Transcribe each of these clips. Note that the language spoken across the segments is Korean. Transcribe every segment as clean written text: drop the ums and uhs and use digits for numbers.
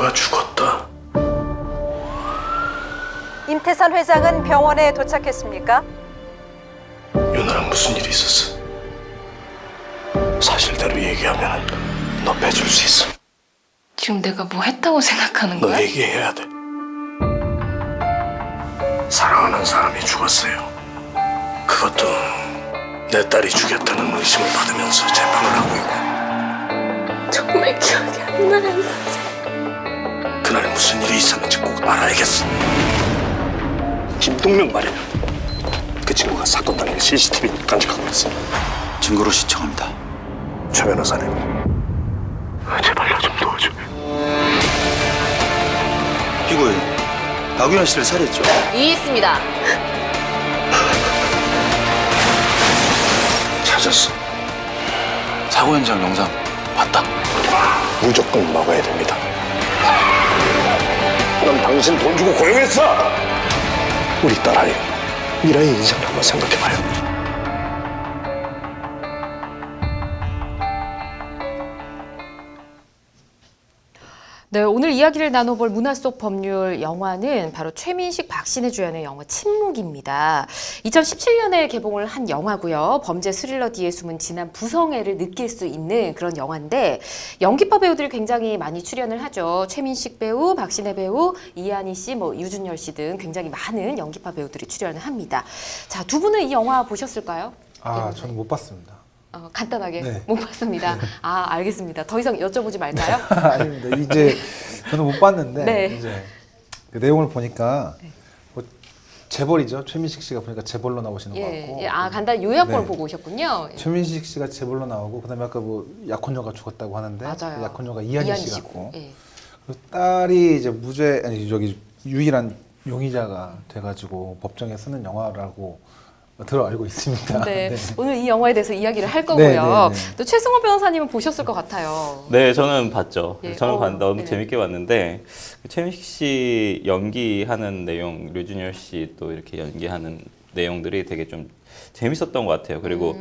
유나가 죽었다. 임태선 회장은 병원에 도착했습니까? 유나랑 무슨 일이 있었어? 사실대로 얘기하면 너 빼줄 수 있어. 지금 내가 뭐 했다고 생각하는 너 거야? 얘기해야 돼. 사랑하는 사람이 죽었어요. 그것도 내 딸이 죽였다는 의심을 받으면서 재판을 하고 있고. 정말 기억이 안 나요. 그날 무슨 일이 있었는지 꼭 알아야겠어. 김동명 말이야. 그 친구가 사건 당일 CCTV 간직하고 있어. 증거로 신청합니다. 최 변호사님, 제발 나 좀 도와줘. 피고인 박윤아 씨를 살해했죠. 이해했습니다. 찾았어. 사고 현장 영상 봤다. 무조건 막아야 됩니다. 난 당신 돈 주고 고용했어. 우리 딸아이 미라의 인생을 한번 생각해봐요. 네, 오늘 이야기를 나눠볼 문화 속 법률 영화는 바로 최민식, 박신혜 주연의 영화 침묵입니다. 2017년에 개봉을 한 영화고요. 범죄 스릴러 뒤에 숨은 진한 부성애를 느낄 수 있는 그런 영화인데 연기파 배우들이 굉장히 많이 출연을 하죠. 최민식 배우, 박신혜 배우, 이한희 씨, 유준열 씨 등 굉장히 많은 연기파 배우들이 출연을 합니다. 자, 두 분은 이 영화 보셨을까요? 저는 못 봤습니다. 간단하게 네. 못 봤습니다. 알겠습니다. 더 이상 여쭤보지 말까요? 아닙니다. 이제 저는 못 봤는데 네. 이제 그 내용을 보니까 뭐 재벌이죠. 최민식 씨가 보니까 재벌로 나오시는 것 같고. 간단히 요약본을 네. 보고 오셨군요. 최민식 씨가 재벌로 나오고 그다음에 아까 뭐 약혼녀가 죽었다고 하는데 맞아요. 그 약혼녀가 이한희 씨 씨고. 같고 예. 그리고 딸이 이제 유일한 용의자가 돼가지고 법정에 서는 영화라고 들어 알고 있습니다. 네, 네. 오늘 이 영화에 대해서 이야기를 할 거고요. 네, 네, 네. 또 최승호 변호사님은 보셨을 것 같아요. 네, 저는 봤죠. 예. 저는 너무 네네. 재밌게 봤는데 최민식 씨 연기하는 내용, 류준열 씨 또 이렇게 연기하는 내용들이 되게 좀 재밌었던 것 같아요. 그리고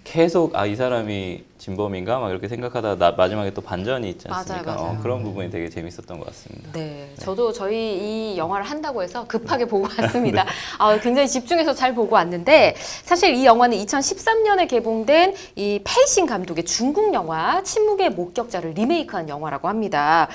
계속 이 사람이 진범인가 막 이렇게 생각하다 마지막에 또 반전이 있지 않습니까? 맞아요. 그런 부분이 되게 재밌었던 것 같습니다. 네, 저도 저희 이 영화를 한다고 해서 급하게 보고 왔습니다. 굉장히 집중해서 잘 보고 왔는데 사실 이 영화는 2013년에 개봉된 이 페이싱 감독의 중국 영화 침묵의 목격자를 리메이크한 영화라고 합니다.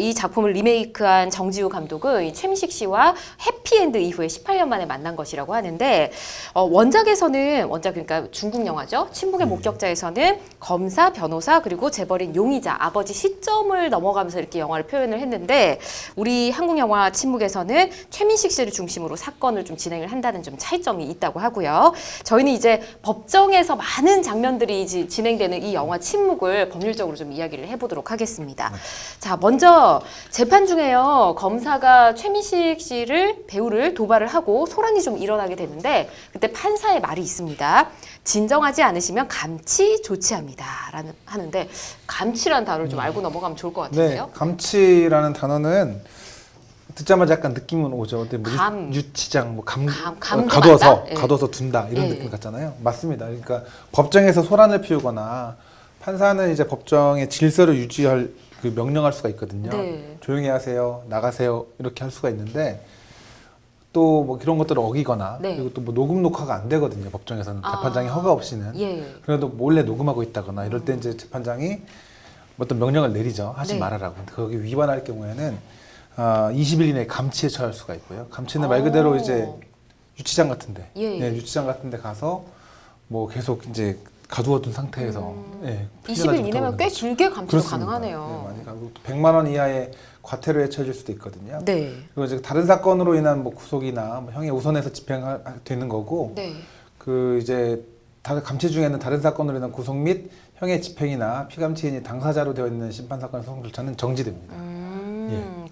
이 작품을 리메이크한 정지우 감독은 이 최민식 씨와 해피엔드 이후에 18년 만에 만난 것이라고 하는데 그러니까 중국 영화죠. 침묵의 목격자에서는 검사, 변호사 그리고 재벌인 용의자, 아버지 시점을 넘어가면서 이렇게 영화를 표현을 했는데 우리 한국 영화 침묵에서는 최민식 씨를 중심으로 사건을 좀 진행을 한다는 좀 차이점이 있다고 하고요. 저희는 이제 법정에서 많은 장면들이 이제 진행되는 이 영화 침묵을 법률적으로 좀 이야기를 해보도록 하겠습니다. 자, 먼저 재판 중에요. 검사가 최민식 씨를 배우를 도발을 하고 소란이 좀 일어나게 되는데 그때 판사의 말이 있습니다. 진정하지 않으시면 감치 조치합니다. 하는데 감치라는 단어를 좀 알고 넘어가면 좋을 것 네, 같은데요. 감치라는 단어는 듣자마자 약간 느낌은 오죠. 근데 뭐 감. 유치장, 뭐 가둬서? 예. 가둬서 둔다 이런 예. 느낌 같잖아요. 맞습니다. 그러니까 법정에서 소란을 피우거나 판사는 이제 법정의 질서를 유지할 명령할 수가 있거든요. 네. 조용히 하세요, 나가세요 이렇게 할 수가 있는데 또 뭐 그런 것들을 어기거나 네. 그리고 또 뭐 녹음 녹화가 안 되거든요. 법정에서는 재판장의 허가 없이는. 예. 그래도 몰래 녹음하고 있다거나 이럴 때 이제 재판장이 어떤 명령을 내리죠. 하지 네. 말아라고. 근데 거기 위반할 경우에는 20일 이내에 감치에 처할 수가 있고요. 감치는 말 그대로 이제 유치장 같은데, 예. 네, 유치장 같은데 가서 뭐 계속 이제 가두어둔 상태에서 20일 이내면 꽤 길게 감치가 가능하네요. 네, 많이 가고 100만 원 이하의 과태료에 처해질 수도 있거든요. 네. 그리고 이제 다른 사건으로 인한 뭐 구속이나 뭐 형의 우선해서 집행되는 거고, 네. 그 이제 감치 중에는 다른 사건으로 인한 구속 및 형의 집행이나 피감치인이 당사자로 되어 있는 심판 사건의 소송 절차는 정지됩니다.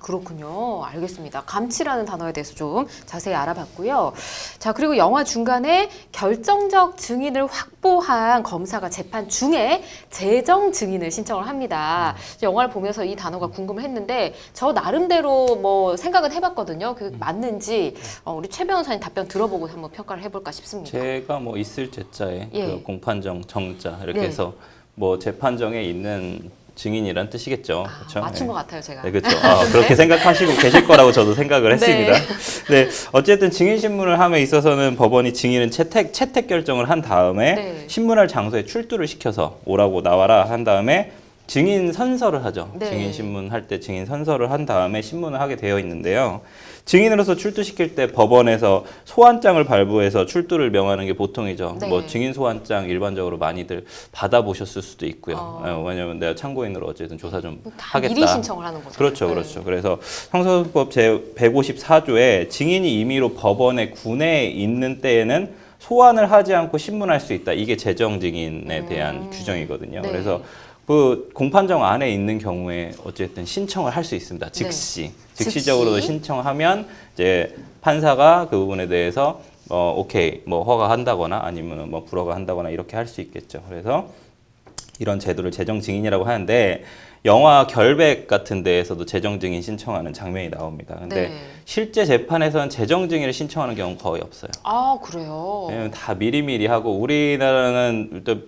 그렇군요. 알겠습니다. 감치라는 단어에 대해서 좀 자세히 알아봤고요. 자, 그리고 영화 중간에 결정적 증인을 확보한 검사가 재판 중에 재정 증인을 신청을 합니다. 영화를 보면서 이 단어가 궁금했는데 저 나름대로 뭐 생각은 해봤거든요. 그 맞는지 우리 최 변호사님 답변 들어보고 한번 평가를 해볼까 싶습니다. 제가 뭐 있을 제자에 예. 그 공판정 정자 이렇게 네. 해서 뭐 재판정에 있는 증인이란 뜻이겠죠. 아, 그렇죠? 맞춘 네. 것 같아요, 제가. 네, 그렇죠. 그렇게 생각하시고 계실 거라고 저도 생각을 했습니다. 네. 네, 어쨌든 증인 신문을 함에 있어서는 법원이 증인은 채택 결정을 한 다음에 네. 신문할 장소에 출두를 시켜서 오라고 나와라 한 다음에 증인 선서를 하죠. 네. 증인 신문 할 때 증인 선서를 한 다음에 신문을 하게 되어 있는데요. 증인으로서 출두시킬 때 법원에서 소환장을 발부해서 출두를 명하는 게 보통이죠. 네. 뭐 증인 소환장 일반적으로 많이들 받아보셨을 수도 있고요. 왜냐하면 내가 참고인으로 어쨌든 조사 좀 다 하겠다. 미리 신청을 하는 거죠. 그렇죠, 네. 그렇죠. 그래서 형사소송법 제 154조에 증인이 임의로 법원의 군에 있는 때에는 소환을 하지 않고 신문할 수 있다. 이게 재정 증인에 대한 규정이거든요. 네. 그래서 그 공판정 안에 있는 경우에 어쨌든 신청을 할 수 있습니다. 즉시. 즉시적으로 즉시? 신청하면 이제 판사가 그 부분에 대해서 오케이 뭐 허가한다거나 아니면 뭐 불허가한다거나 이렇게 할 수 있겠죠. 그래서 이런 제도를 재정 증인이라고 하는데 영화 결백 같은 데에서도 재정 증인 신청하는 장면이 나옵니다. 근데 네. 실제 재판에서는 재정 증인을 신청하는 경우는 거의 없어요. 아, 그래요? 왜냐면 다 미리미리 하고 우리나라는 또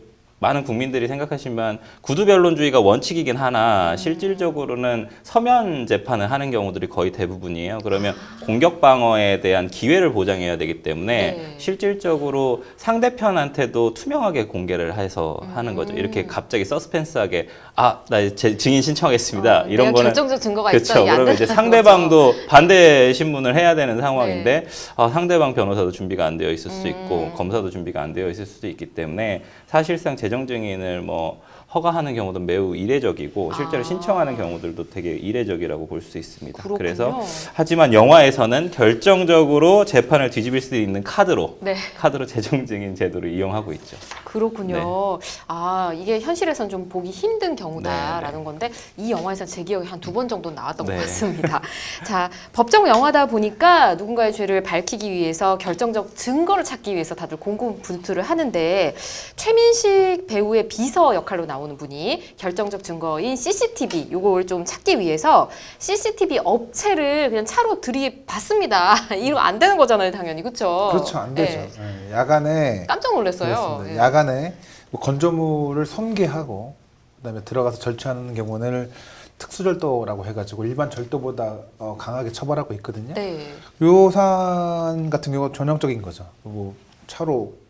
많은 국민들이 생각하시면 구두변론주의가 원칙이긴 하나 실질적으로는 서면 재판을 하는 경우들이 거의 대부분이에요. 그러면 공격 방어에 대한 기회를 보장해야 되기 때문에 네. 실질적으로 상대편한테도 투명하게 공개를 해서 하는 거죠. 이렇게 갑자기 서스펜스하게 나 증인 신청하겠습니다. 이런 내가 거는 결정적 증거가 그렇죠. 있어. 이게 안 그러면 이제 되는 상대방도 반대 신문을 해야 되는 상황인데 상대방 변호사도 준비가 안 되어 있을 수 있고 검사도 준비가 안 되어 있을 수도 있기 때문에 사실상 재정 증인을 뭐 허가하는 경우도 매우 이례적이고 실제로 신청하는 경우들도 되게 이례적이라고 볼 수 있습니다. 그렇군요. 그래서 하지만 영화에서는 결정적으로 재판을 뒤집을 수 있는 카드로 네. 재정 증인 제도를 이용하고 있죠. 그렇군요. 아, 이게 현실에서는 좀 보기 힘든 경우다라는 네, 건데 이 영화에서는 제 기억에 한 2번 정도 나왔던 네. 것 같습니다. 자, 법정 영화다 보니까 누군가의 죄를 밝히기 위해서 결정적 증거를 찾기 위해서 다들 공공분투를 하는데 최민식 배우의 비서 역할로 나오는 분이 결정적 증거인 CCTV 요걸 좀 찾기 위해서 CCTV 업체를 그냥 차로 들이받습니다. 이러면 안 되는 거잖아요, 당연히. 그렇죠? 그렇죠, 안 되죠. 네. 네, 야간에 깜짝 놀랐어요. 그렇습니다. 예. 야간에 뭐 건조물을 손괴하고 그다음에 들어가서 절취하는 경우는 특수절도라고 해가지고 일반 절도보다 강하게 처벌하고 있거든요. 네. 요 사안 같은 경우가 전형적인 거죠. 뭐 차로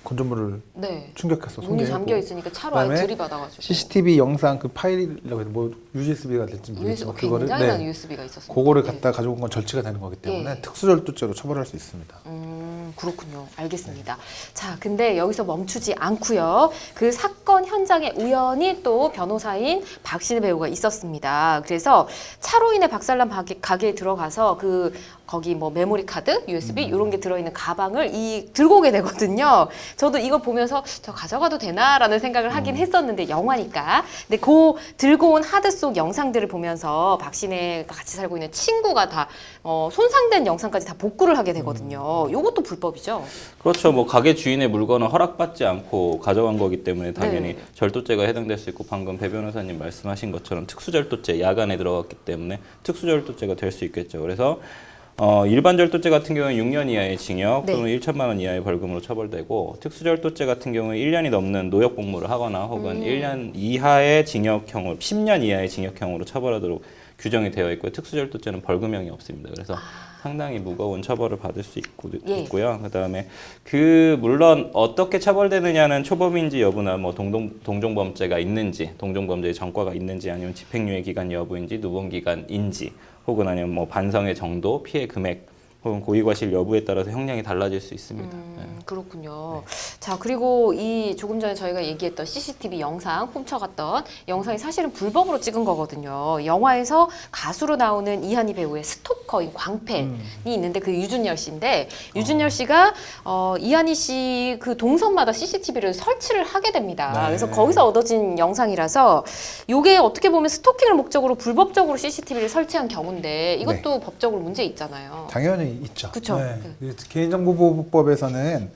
건조물을 네. 충격해서 문이 손괴했고 잠겨 있으니까 차로 아예 그다음에 들이받아가지고. CCTV 영상 그 파일이라고 해서 뭐 USB가 될지 모르겠지만 그거를 굉장한 USB가 있었습니다. 그거를 네. 갖다 가지고 온 건 절취가 되는 거기 때문에 예. 특수절도죄로 처벌할 수 있습니다. 그렇군요. 알겠습니다. 자, 근데 여기서 멈추지 않고요. 그 사건 현장에 우연히 또 변호사인 박신혜 배우가 있었습니다. 그래서 차로 인해 박살난 가게에 들어가서 거기 뭐 메모리 카드, USB 이런 게 들어있는 가방을 들고 오게 되거든요. 저도 이거 보면서 저 가져가도 되나라는 생각을 하긴 했었는데 영화니까. 근데 그 들고 온 하드 속 영상들을 보면서 박신혜가 같이 살고 있는 친구가 다 손상된 영상까지 다 복구를 하게 되거든요. 이것도 불법이죠. 그렇죠. 뭐 가게 주인의 물건은 허락받지 않고 가져간 거기 때문에 당연히 네. 절도죄가 해당될 수 있고 방금 배 변호사님 말씀하신 것처럼 특수절도죄 야간에 들어갔기 때문에 특수절도죄가 될 수 있겠죠. 그래서 일반 절도죄 같은 경우는 6년 이하의 징역 네. 또는 1천만 원 이하의 벌금으로 처벌되고 특수절도죄 같은 경우는 1년이 넘는 노역 복무를 하거나 혹은 1년 이하의 징역형으로 10년 이하의 징역형으로 처벌하도록 규정이 되어 있고요. 특수절도죄는 벌금형이 없습니다. 그래서 상당히 무거운 처벌을 받을 수 있고요. 그다음에 물론 어떻게 처벌되느냐는 초범인지 여부나 뭐 동종범죄가 있는지, 동종범죄의 전과가 있는지 아니면 집행유예 기간 여부인지, 누범 기간인지 혹은 아니면 뭐 반성의 정도, 피해 금액 혹은 고의과실 여부에 따라서 형량이 달라질 수 있습니다. 그렇군요. 자, 그리고 조금 전에 저희가 얘기했던 CCTV 영상, 훔쳐갔던 영상이 사실은 불법으로 찍은 거거든요. 영화에서 가수로 나오는 이한희 배우의 스토커인 광팬이 있는데 그 유준열 씨인데 유준열 씨가 이한희 씨 그 동선마다 CCTV를 설치를 하게 됩니다. 네. 그래서 거기서 얻어진 영상이라서 이게 어떻게 보면 스토킹을 목적으로 불법적으로 CCTV를 설치한 경우인데 이것도 법적으로 문제 있잖아요. 당연히 있죠. 그쵸? 네. 개인정보보호법에서는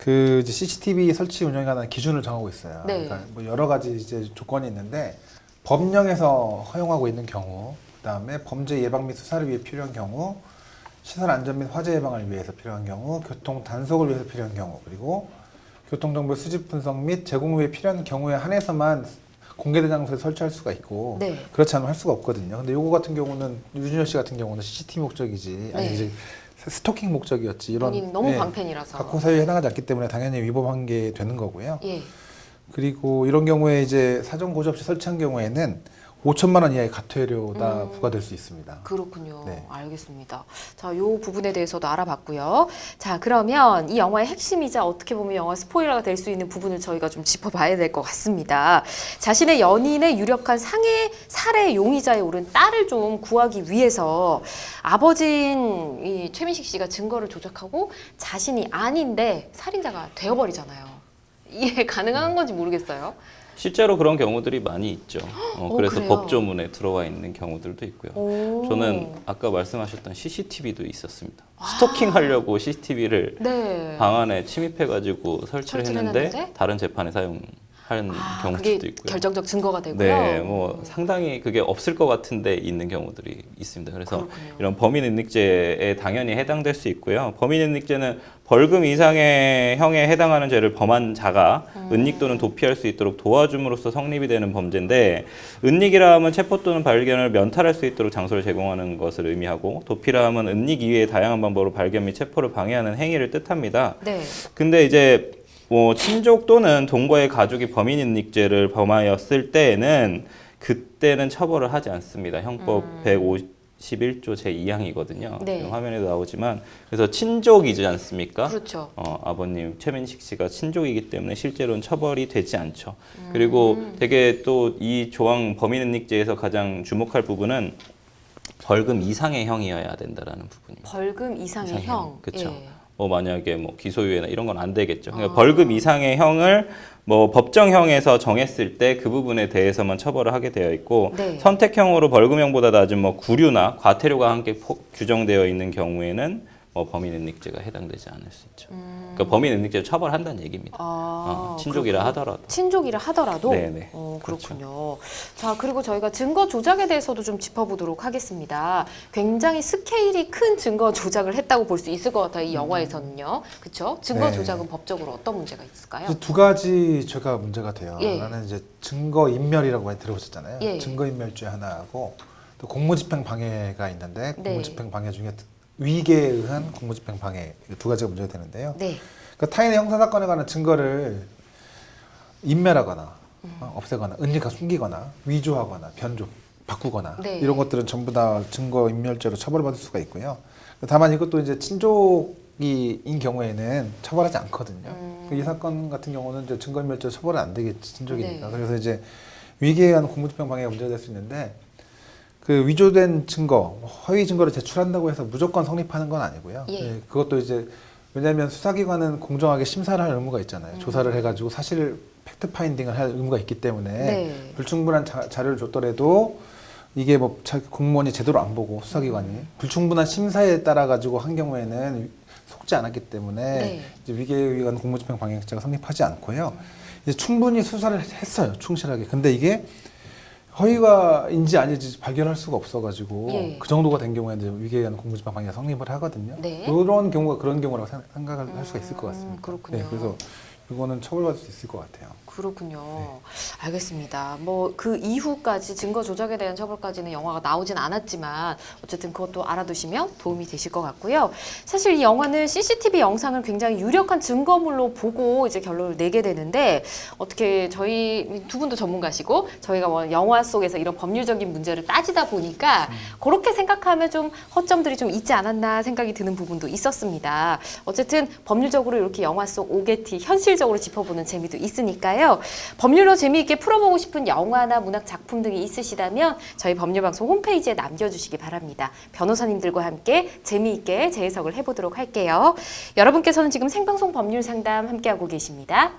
이제 CCTV 설치 운영에 관한 기준을 정하고 있어요. 네. 그러니까 뭐 여러 가지 이제 조건이 있는데 법령에서 허용하고 있는 경우, 그다음에 범죄 예방 및 수사를 위해 필요한 경우, 시설 안전 및 화재 예방을 위해서 필요한 경우, 교통 단속을 위해서 필요한 경우, 그리고 교통정보 수집 분석 및 제공 후에 필요한 경우에 한해서만 공개된 장소에 설치할 수가 있고 네. 그렇지 않으면 할 수가 없거든요. 근데 요거 같은 경우는 류준열 씨 같은 경우는 CCTV 목적이지 아니 네. 이제 스토킹 목적이었지 이런 본인 너무 예, 광팬이라서. 각공 사유에 해당하지 않기 때문에 당연히 위법한 게 되는 거고요. 예. 그리고 이런 경우에 이제 사전 고지 없이 설치한 경우에는 5천만 원 이하의 과태료가 부과될 수 있습니다. 그렇군요. 네. 알겠습니다. 자, 요 부분에 대해서도 알아봤고요. 자, 그러면 이 영화의 핵심이자 어떻게 보면 영화 스포일러가 될 수 있는 부분을 저희가 좀 짚어봐야 될 것 같습니다. 자신의 연인의 유력한 살해 용의자에 오른 딸을 좀 구하기 위해서 아버지인 이 최민식 씨가 증거를 조작하고 자신이 아닌데 살인자가 되어버리잖아요. 이해 가능한 건지 모르겠어요. 실제로 그런 경우들이 많이 있죠. 그래서 그래요? 법조문에 들어와 있는 경우들도 있고요. 오. 저는 아까 말씀하셨던 CCTV도 있었습니다. 스토킹 하려고 CCTV를 네. 방 안에 침입해가지고 설치를 설치를 했는데 해놨는데? 다른 재판에 사용하는 경우들도 그게 있고요. 결정적 증거가 되고요. 네, 뭐 상당히 그게 없을 것 같은데 있는 경우들이 있습니다. 그래서 그렇군요. 이런 범인은닉죄에 당연히 해당될 수 있고요. 범인은닉죄는 벌금 이상의 형에 해당하는 죄를 범한 자가 은닉 또는 도피할 수 있도록 도와줌으로써 성립이 되는 범죄인데, 은닉이라 하면 체포 또는 발견을 면탈할 수 있도록 장소를 제공하는 것을 의미하고, 도피라 하면 은닉 이외의 다양한 방법으로 발견 및 체포를 방해하는 행위를 뜻합니다. 네. 근데 이제 뭐 친족 또는 동거의 가족이 범인인닉죄를 범하였을 때에는 그때는 처벌을 하지 않습니다. 형법 151조 제2항이거든요. 네. 지금 화면에도 나오지만, 그래서 친족이지 않습니까? 그렇죠. 아버님 최민식 씨가 친족이기 때문에 실제로는 처벌이 되지 않죠. 그리고 되게 또 이 조항 범인인닉죄에서 가장 주목할 부분은 벌금 이상의 형이어야 된다라는 부분입니다. 벌금 이상의 형. 그렇죠. 예. 뭐 만약에 뭐 기소유예나 이런 건 안 되겠죠. 그러니까 벌금 이상의 형을 뭐 법정형에서 정했을 때 그 부분에 대해서만 처벌을 하게 되어 있고, 네. 선택형으로 벌금형보다 낮은 뭐 구류나 과태료가 함께 규정되어 있는 경우에는 뭐 범인은닉죄가 해당되지 않을 수 있죠. 그러니까 범인은닉죄를 처벌한다는 얘기입니다. 친족이라 그렇군요. 하더라도. 친족이라 하더라도. 네네. 그렇군요. 자, 그리고 저희가 증거 조작에 대해서도 좀 짚어보도록 하겠습니다. 굉장히 스케일이 큰 증거 조작을 했다고 볼 수 있을 것 같아요. 이 영화에서는요. 그렇죠? 증거 네. 조작은 법적으로 어떤 문제가 있을까요? 이제 두 가지 죄가 문제가 돼요. 예. 하나는 이제 증거인멸이라고 많이 들어보셨잖아요. 예. 증거인멸죄 하나하고 또 공무집행 방해가 있는데, 네. 공무집행 방해 중에 위계에 의한 공무집행 방해, 두 가지가 문제가 되는데요. 네. 그러니까 타인의 형사사건에 관한 증거를 인멸하거나 없애거나 은닉하거나 숨기거나 위조하거나 변조, 바꾸거나 네. 이런 것들은 전부 다 증거인멸죄로 처벌받을 수가 있고요. 다만 이것도 이제 친족인 경우에는 처벌하지 않거든요. 이 사건 같은 경우는 이제 증거인멸죄로 처벌은 안 되겠지, 친족이니까. 네. 그래서 이제 위계에 의한 공무집행 방해가 문제가 될 수 있는데, 그 위조된 증거, 허위 증거를 제출한다고 해서 무조건 성립하는 건 아니고요. 예. 예, 그것도 이제 왜냐하면 수사기관은 공정하게 심사를 할 의무가 있잖아요. 조사를 해가지고 사실 팩트 파인딩을 할 의무가 있기 때문에 네. 불충분한 자료를 줬더라도 이게 뭐 공무원이 제대로 안 보고 수사기관이 불충분한 심사에 따라 가지고 한 경우에는 속지 않았기 때문에 네. 이제 위계에 의한 공무집행 방해죄가 성립하지 않고요. 이제 충분히 수사를 했어요, 충실하게. 근데 이게 허위가인지 아닌지 발견할 수가 없어가지고 예. 그 정도가 된 경우에는 위계에 의한 공무집행 방해가 성립을 하거든요. 네. 이런 경우가 그런 경우라고 생각을 할 수가 있을 것 같습니다. 그렇군요. 네, 그래서 이거는 처벌받을 수 있을 것 같아요. 그렇군요. 알겠습니다. 뭐 그 이후까지 증거 조작에 대한 처벌까지는 영화가 나오진 않았지만 어쨌든 그것도 알아두시면 도움이 되실 것 같고요. 사실 이 영화는 CCTV 영상을 굉장히 유력한 증거물로 보고 이제 결론을 내게 되는데, 어떻게 저희 두 분도 전문가시고 저희가 뭐 영화 속에서 이런 법률적인 문제를 따지다 보니까 그렇게 생각하면 좀 허점들이 좀 있지 않았나 생각이 드는 부분도 있었습니다. 어쨌든 법률적으로 이렇게 영화 속 오게티 현실적으로 짚어보는 재미도 있으니까요. 법률로 재미있게 풀어보고 싶은 영화나 문학 작품 등이 있으시다면 저희 법률방송 홈페이지에 남겨주시기 바랍니다. 변호사님들과 함께 재미있게 재해석을 해보도록 할게요. 여러분께서는 지금 생방송 법률상담 함께하고 계십니다.